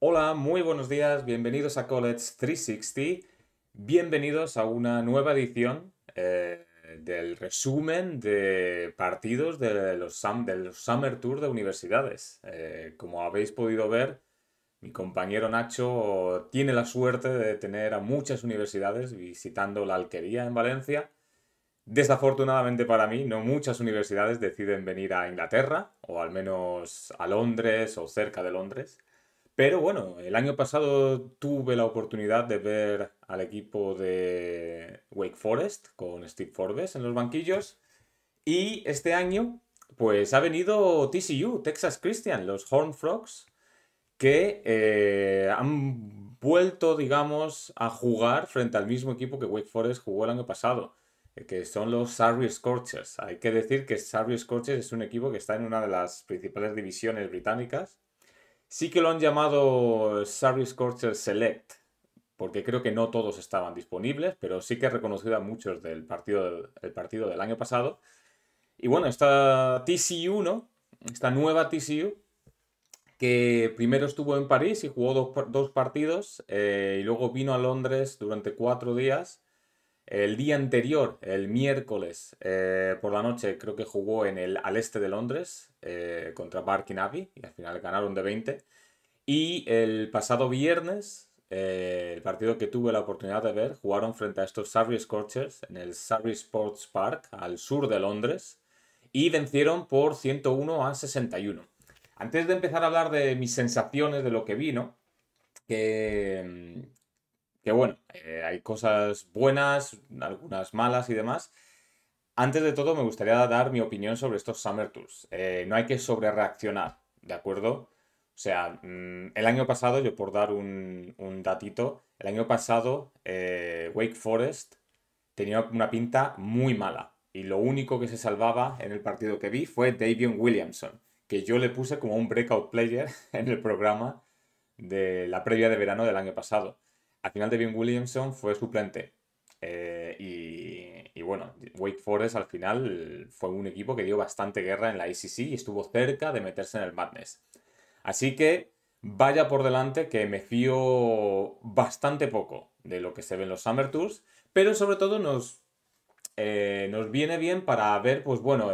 Hola, muy buenos días, bienvenidos a College 360, bienvenidos a una nueva edición del resumen de partidos de los Summer Tour de universidades. Como habéis podido ver, mi compañero Nacho tiene la suerte de tener a muchas universidades visitando la Alquería en Valencia. Desafortunadamente para mí, no muchas universidades deciden venir a Inglaterra, o al menos a Londres o cerca de Londres. Pero bueno, el año pasado tuve la oportunidad de ver al equipo de Wake Forest con Steve Forbes en los banquillos. Y este año, pues ha venido TCU, Texas Christian, los Horned Frogs, que han vuelto, digamos, a jugar frente al mismo equipo que Wake Forest jugó el año pasado, que son los Surrey Scorchers. Hay que decir que Surrey Scorchers es un equipo que está en una de las principales divisiones británicas. Sí que lo han llamado Surrey Scorchers Select, porque creo que no todos estaban disponibles, pero sí que he reconocido a muchos el partido del año pasado. Y bueno, esta TCU, ¿no? Esta nueva TCU, que primero estuvo en París y jugó dos partidos, y luego vino a Londres durante 4 días. El día anterior, el miércoles por la noche, creo que jugó al este de Londres contra Barking Abbey y al final ganaron de 20. Y el pasado viernes, el partido que tuve la oportunidad de ver, jugaron frente a estos Surrey Scorchers en el Surrey Sports Park, al sur de Londres, y vencieron por 101-61. Antes de empezar a hablar de mis sensaciones de lo que vino, que bueno, hay cosas buenas, algunas malas y demás. Antes de todo, me gustaría dar mi opinión sobre estos Summer Tours. No hay que sobrereaccionar, ¿de acuerdo? O sea, el año pasado, yo por dar un datito, el año pasado Wake Forest tenía una pinta muy mala. Y lo único que se salvaba en el partido que vi fue Davion Williamson, que yo le puse como un breakout player en el programa de la previa de verano del año pasado. Al final Davion Williamson fue suplente. Y bueno, Wake Forest al final fue un equipo que dio bastante guerra en la ACC y estuvo cerca de meterse en el Madness. Así que vaya por delante que me fío bastante poco de lo que se ve en los Summer Tours, pero sobre todo nos viene bien para ver, pues bueno,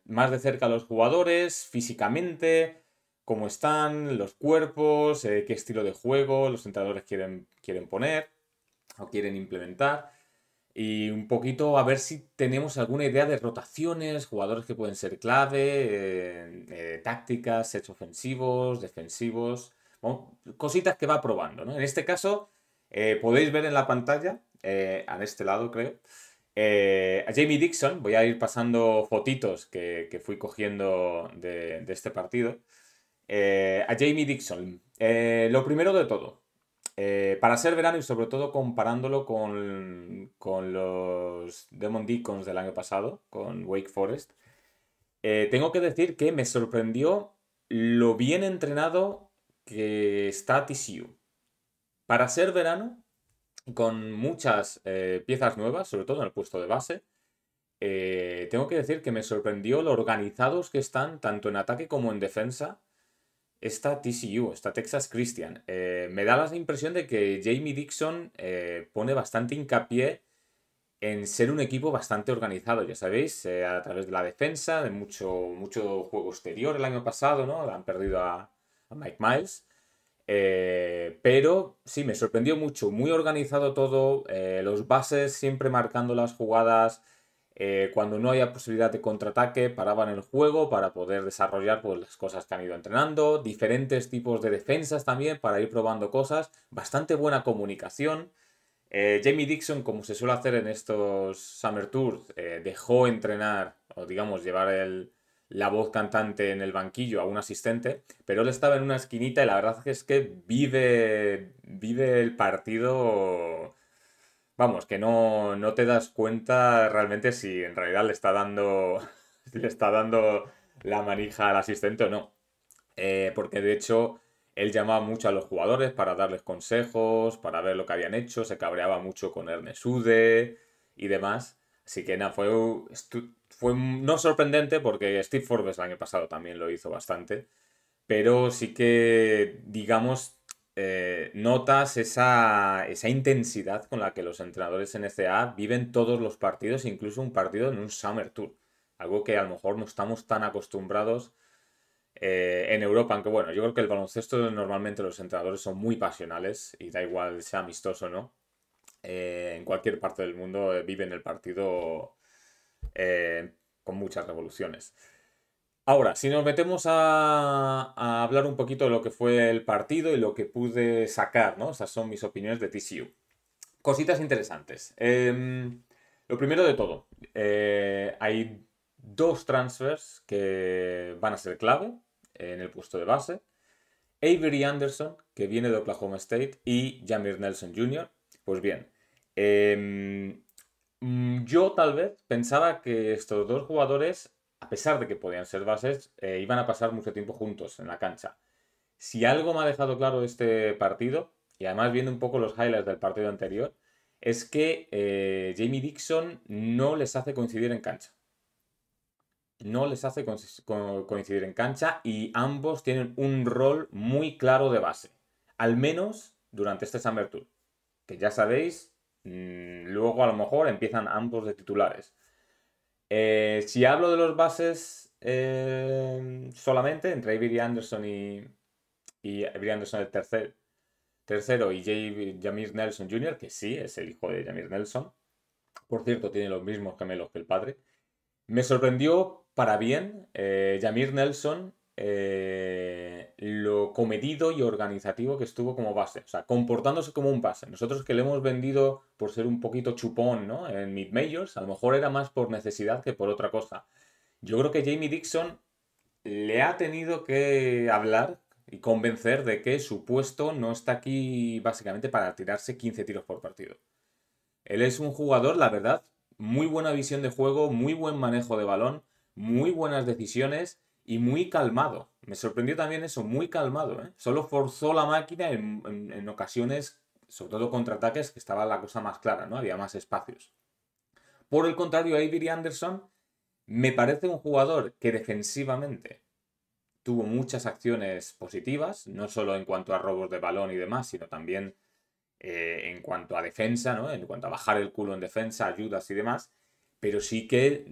más de cerca a los jugadores, físicamente, cómo están, los cuerpos, qué estilo de juego los entrenadores quieren poner o quieren implementar. Y un poquito a ver si tenemos alguna idea de rotaciones, jugadores que pueden ser clave, tácticas, sets ofensivos, defensivos, bueno, cositas que va probando, ¿no? En este caso, podéis ver en la pantalla, a este lado creo, a Jamie Dixon. Voy a ir pasando fotitos que fui cogiendo de este partido. A Jamie Dixon. Lo primero de todo, para ser verano y sobre todo comparándolo con los Demon Deacons del año pasado, con Wake Forest, tengo que decir que me sorprendió lo bien entrenado que está TCU. Para ser verano, con muchas piezas nuevas, sobre todo en el puesto de base, tengo que decir que me sorprendió lo organizados que están tanto en ataque como en defensa esta TCU, esta Texas Christian. Me da la impresión de que Jamie Dixon pone bastante hincapié en ser un equipo bastante organizado, ya sabéis, a través de la defensa, de mucho juego exterior el año pasado, ¿no? Han perdido a Mike Miles. Pero sí, me sorprendió mucho, muy organizado todo, los bases siempre marcando las jugadas, cuando no había posibilidad de contraataque, paraban el juego para poder desarrollar pues, las cosas que han ido entrenando, diferentes tipos de defensas también para ir probando cosas, bastante buena comunicación. Jamie Dixon, como se suele hacer en estos Summer Tours, dejó entrenar o digamos llevar la voz cantante en el banquillo a un asistente, pero él estaba en una esquinita y la verdad es que vive el partido. Vamos, que no te das cuenta realmente si en realidad le está dando, si le está dando la manija al asistente o no. Porque de hecho él llamaba mucho a los jugadores para darles consejos, para ver lo que habían hecho, se cabreaba mucho con Ernest Ude y demás. Así que nada, fue no sorprendente porque Steve Forbes el año pasado también lo hizo bastante, pero sí que, digamos, notas esa intensidad con la que los entrenadores NCAA viven todos los partidos, incluso un partido en un Summer Tour. Algo que a lo mejor no estamos tan acostumbrados en Europa, aunque bueno, yo creo que el baloncesto normalmente los entrenadores son muy pasionales y da igual sea amistoso o no. En cualquier parte del mundo viven el partido con muchas revoluciones. Ahora, si nos metemos a hablar un poquito de lo que fue el partido y lo que pude sacar, ¿no? Esas son mis opiniones de TCU. Cositas interesantes. Lo primero de todo, hay dos transfers que van a ser clave en el puesto de base. Avery Anderson, que viene de Oklahoma State, y Jameer Nelson Jr. Pues bien, yo tal vez pensaba que estos dos jugadores, a pesar de que podían ser bases, iban a pasar mucho tiempo juntos en la cancha. Si algo me ha dejado claro este partido, y además viendo un poco los highlights del partido anterior, es que Jamie Dixon no les hace coincidir en cancha. No les hace coincidir en cancha y ambos tienen un rol muy claro de base. Al menos durante este Summer Tour. Que ya sabéis, luego a lo mejor empiezan ambos de titulares. Si hablo de los bases solamente, entre Avery Anderson y Avery Anderson el tercero y Jameer Nelson Jr., que sí, es el hijo de Jameer Nelson. Por cierto, tiene los mismos gemelos que el padre. Me sorprendió para bien Jameer Nelson lo comedido y organizativo que estuvo como base, o sea, comportándose como un base. Nosotros que le hemos vendido por ser un poquito chupón, ¿no? En mid-majors, a lo mejor era más por necesidad que por otra cosa. Yo creo que Jamie Dixon le ha tenido que hablar y convencer de que su puesto no está aquí básicamente para tirarse 15 tiros por partido. Él es un jugador, la verdad, muy buena visión de juego, muy buen manejo de balón, muy buenas decisiones y muy calmado. Me sorprendió también eso, muy calmado, ¿eh? Solo forzó la máquina en ocasiones, sobre todo contraataques, que estaba la cosa más clara, ¿no? Había más espacios. Por el contrario, Avery Anderson me parece un jugador que defensivamente tuvo muchas acciones positivas, no solo en cuanto a robos de balón y demás, sino también en cuanto a defensa, ¿no? En cuanto a bajar el culo en defensa, ayudas y demás, pero sí que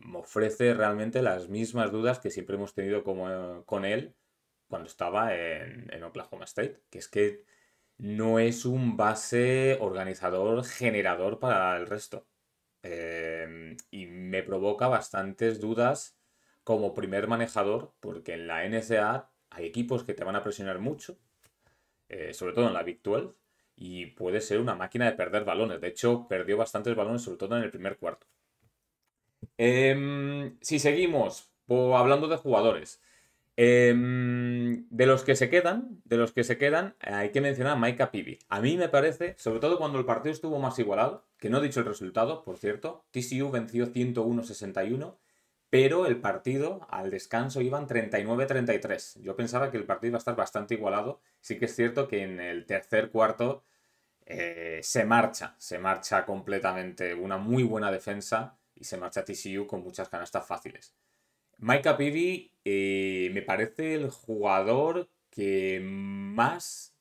me ofrece realmente las mismas dudas que siempre hemos tenido con él cuando estaba en Oklahoma State, que es que no es un base organizador, generador para el resto. Y me provoca bastantes dudas como primer manejador, porque en la NCAA hay equipos que te van a presionar mucho, sobre todo en la Big 12, y puede ser una máquina de perder balones. De hecho, perdió bastantes balones, sobre todo en el primer cuarto. Si seguimos hablando de jugadores, de los que se quedan, hay que mencionar a Micah Peavy. A mí me parece, sobre todo cuando el partido estuvo más igualado, que no he dicho el resultado, por cierto, TCU venció 101-61, pero el partido al descanso iban 39-33. Yo pensaba que el partido iba a estar bastante igualado. Sí que es cierto que en el tercer cuarto se marcha completamente una muy buena defensa y se marcha TCU con muchas canastas fáciles. Micah Peavy me parece el jugador que más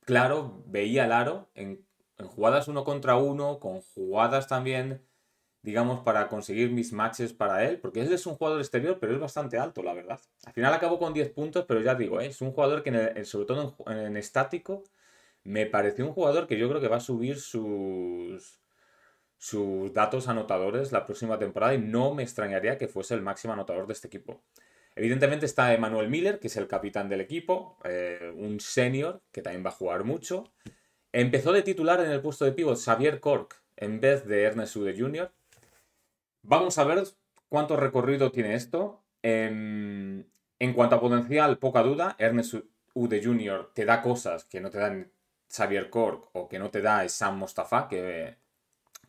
claro veía el aro en jugadas uno contra uno, con jugadas también, digamos, para conseguir mismatches para él, porque él es un jugador exterior, pero es bastante alto, la verdad. Al final acabó con 10 puntos, pero ya digo, es un jugador que sobre todo en estático me pareció un jugador que yo creo que va a subir sus datos anotadores la próxima temporada y no me extrañaría que fuese el máximo anotador de este equipo. Evidentemente está Emmanuel Miller, que es el capitán del equipo, un senior que también va a jugar mucho. Empezó de titular en el puesto de pívot Xavier Cork en vez de Ernest Udeh Jr. Vamos a ver cuánto recorrido tiene esto. En cuanto a potencial, poca duda, Ernest Udeh Jr. te da cosas que no te dan Xavier Cork o que no te da Sam Mostafa, que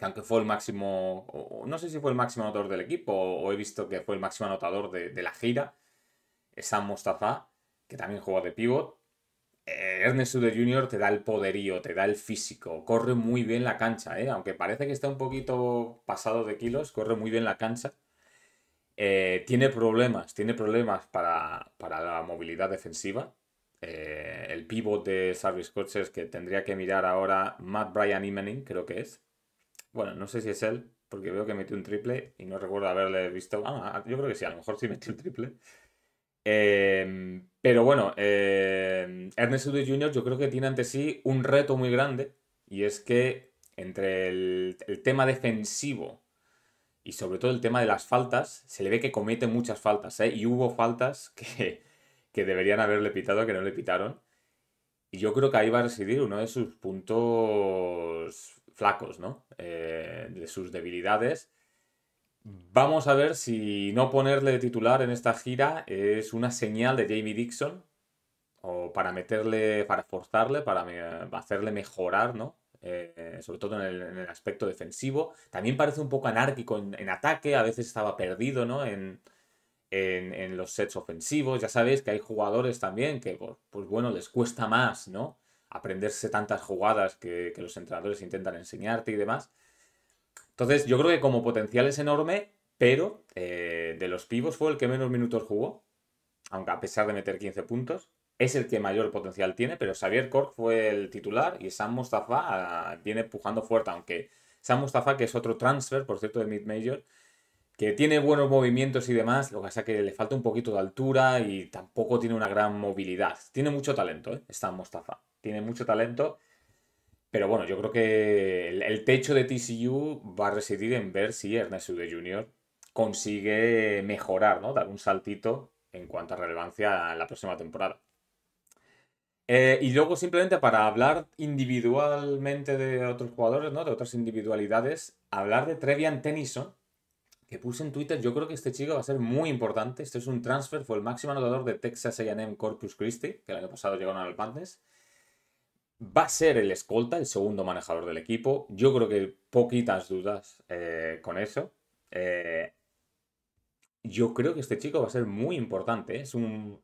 aunque fue el máximo, no sé si fue el máximo anotador del equipo o he visto que fue el máximo anotador de la gira, Sam Mostafa, que también juega de pívot. Ernest Udeh Jr. te da el poderío, te da el físico, corre muy bien la cancha, aunque parece que está un poquito pasado de kilos, corre muy bien la cancha. Tiene problemas para la movilidad defensiva. el pívot de Service Coaches, que tendría que mirar ahora, Matt Bryan Evening, creo que es. Bueno, no sé si es él, porque veo que metió un triple y no recuerdo haberle visto. Yo creo que sí, a lo mejor sí metió un triple. Pero bueno, Ernest Udeh Jr. yo creo que tiene ante sí un reto muy grande, y es que entre el tema defensivo y sobre todo el tema de las faltas, se le ve que comete muchas faltas, ¿eh? Y hubo faltas que deberían haberle pitado, que no le pitaron. Y yo creo que ahí va a residir uno de sus puntos flacos, ¿no? De sus debilidades. Vamos a ver si no ponerle de titular en esta gira es una señal de Jamie Dixon, o para meterle, para forzarle, para hacerle mejorar, ¿no? Sobre todo en el aspecto defensivo. También parece un poco anárquico en ataque, a veces estaba perdido, ¿no? En los sets ofensivos. Ya sabéis que hay jugadores también que, pues bueno, les cuesta más, ¿no? Aprenderse tantas jugadas que los entrenadores intentan enseñarte y demás. Entonces, yo creo que como potencial es enorme, pero de los pivos fue el que menos minutos jugó, aunque a pesar de meter 15 puntos. Es el que mayor potencial tiene, pero Xavier Cork fue el titular y Sam Mostafa viene empujando fuerte, aunque Sam Mostafa, que es otro transfer, por cierto, de mid-major, que tiene buenos movimientos y demás, lo que pasa es que le falta un poquito de altura y tampoco tiene una gran movilidad. Tiene mucho talento, ¿eh? Sam Mostafa. Tiene mucho talento, pero bueno, yo creo que el techo de TCU va a residir en ver si Ernest Udeh Jr. consigue mejorar, ¿no? Dar un saltito en cuanto a relevancia en la próxima temporada. Y luego simplemente para hablar individualmente de otros jugadores, ¿no? De otras individualidades, hablar de Trevian Tennyson, que puse en Twitter. Yo creo que este chico va a ser muy importante. Este es un transfer, fue el máximo anotador de Texas A&M Corpus Christi, que el año pasado llegaron al Madness. Va a ser el escolta, el segundo manejador del equipo. Yo creo que poquitas dudas con eso. Eh, yo creo que este chico va a ser muy importante. Es un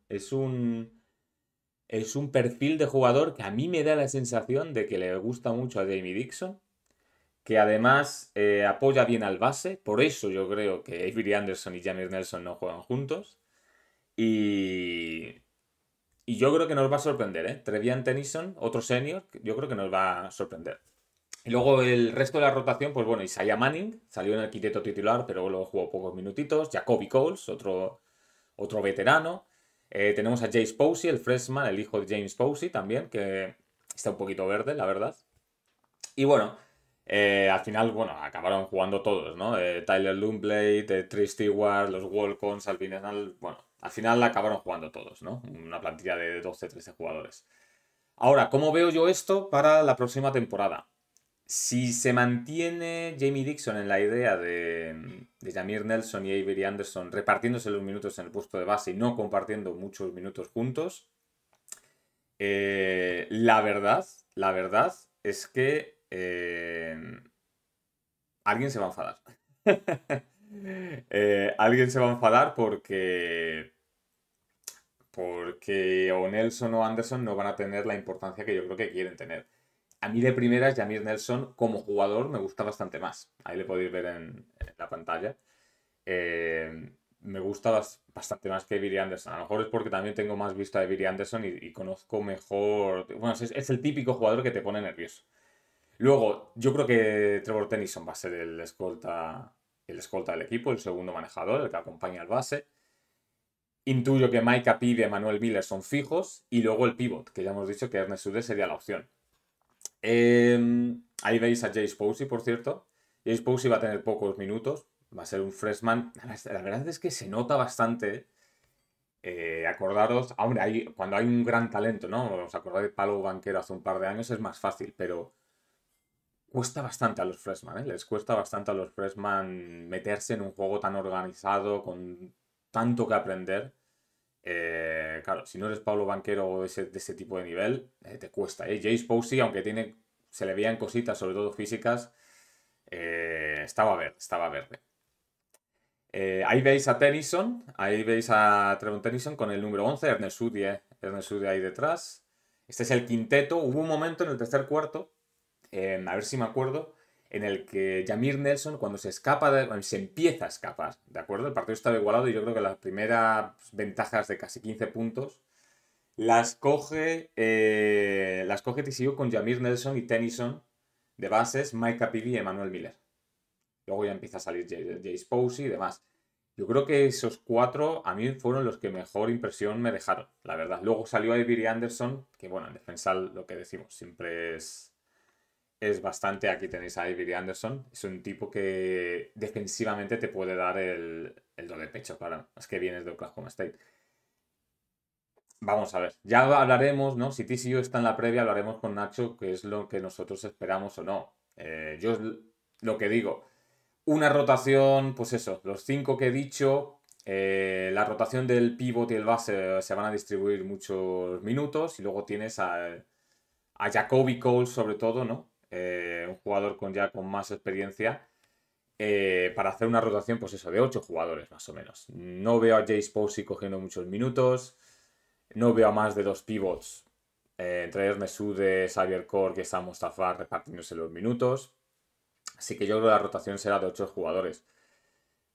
perfil de jugador que a mí me da la sensación de que le gusta mucho a Jamie Dixon, que además apoya bien al base. Por eso yo creo que Avery Anderson y Jameer Nelson no juegan juntos. Y, y yo creo que nos va a sorprender, ¿eh? Trevian Tennyson, otro senior, yo creo que nos va a sorprender. Y luego el resto de la rotación, pues bueno, Isaiah Manning salió en el quinteto titular, pero luego jugó pocos minutitos. Jacoby Coles, otro veterano. Tenemos a Jace Posey, el freshman, el hijo de James Posey también, que está un poquito verde, la verdad. Y bueno, al final, bueno, acabaron jugando todos, ¿no? Tyler Lumblade, Trey Stewart, los Walcons, al final, bueno, al final acabaron jugando todos, ¿no? Una plantilla de 12-13 jugadores. Ahora, ¿cómo veo yo esto para la próxima temporada? Si se mantiene Jamie Dixon en la idea de Jameer Nelson y Avery Anderson repartiéndose los minutos en el puesto de base y no compartiendo muchos minutos juntos, la verdad es que alguien se va a enfadar. Alguien se va a enfadar porque o Nelson o Anderson no van a tener la importancia que yo creo que quieren tener. A mí de primeras, Jameer Nelson como jugador me gusta bastante más. Ahí le podéis ver en la pantalla. Me gusta bastante más que Avery Anderson. A lo mejor es porque también tengo más vista de Avery Anderson y conozco mejor. Bueno, es el típico jugador que te pone nervioso. Luego, yo creo que Trevor Tennyson va a ser el escolta del equipo, el segundo manejador, el que acompaña al base. Intuyo que Micah Pitt y Emmanuel Miller son fijos. Y luego el pivot, que ya hemos dicho que Ernest Udeh sería la opción. Ahí veis a Jace Posey, por cierto. Jace Posey va a tener pocos minutos. Va a ser un freshman. La verdad es que se nota bastante. Acordaros, hombre, cuando hay un gran talento, ¿no? Os acordáis de Palo Banquero hace un par de años, es más fácil, pero cuesta bastante a los freshmen, ¿eh? Les cuesta bastante a los freshmen meterse en un juego tan organizado, con tanto que aprender. Claro, si no eres Pablo Banquero de ese tipo de nivel, te cuesta. Jace Posey, aunque se le veían cositas, sobre todo físicas, estaba verde. Ahí veis a Tennyson, ahí veis a Trevon Tennyson con el número 11, Ernest Udeh ahí detrás. Este es el quinteto. Hubo un momento en el tercer cuarto, a ver si me acuerdo, en el que Jameer Nelson, cuando se empieza a escapar, ¿de acuerdo? El partido estaba igualado y yo creo que las primeras ventajas de casi 15 puntos Las coge TCU con Jameer Nelson y Tennyson de bases, Micah Peavy y Emmanuel Miller. Luego ya empieza a salir Jace Posey y demás. Yo creo que esos cuatro a mí fueron los que mejor impresión me dejaron, la verdad. Luego salió Avery Anderson, que bueno, en defensa lo que decimos, siempre es bastante. Aquí tenéis a Avery Anderson. Es un tipo que defensivamente te puede dar el do de pecho, claro. Es que vienes de Oklahoma State. Vamos a ver. Ya hablaremos, ¿no? Si TCU está en la previa, hablaremos con Nacho, qué es lo que nosotros esperamos o no. Yo lo que digo, una rotación, pues eso, los cinco que he dicho, la rotación del pivot y el base se van a distribuir muchos minutos y luego tienes a Jacoby Cole sobre todo, ¿no? Un jugador ya con más experiencia para hacer una rotación, pues eso, de 8 jugadores más o menos. No veo a Jace Posey cogiendo muchos minutos, no veo a más de 2 pivots, entre ellos Mesude, Xavier Cork y Sam Mustafa repartiéndose los minutos. Así que yo creo que la rotación será de 8 jugadores.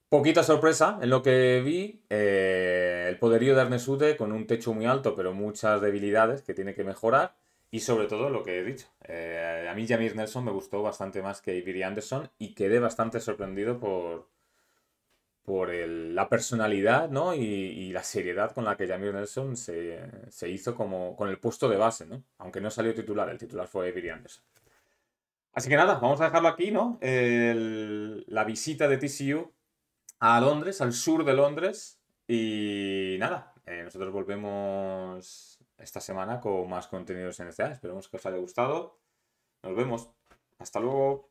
Poquita sorpresa en lo que vi. El poderío de Arnesude con un techo muy alto, pero muchas debilidades que tiene que mejorar. Y sobre todo lo que he dicho. A mí Jameer Nelson me gustó bastante más que Avery Anderson y quedé bastante sorprendido por la personalidad, ¿no? y la seriedad con la que Jameer Nelson se hizo como con el puesto de base, ¿no? Aunque no salió titular, el titular fue Avery Anderson. Así que nada, vamos a dejarlo aquí, ¿no? La visita de TCU a Londres, al sur de Londres. Y nada, nosotros volvemos esta semana con más contenidos en NCA. Esperemos que os haya gustado. Nos vemos. Hasta luego.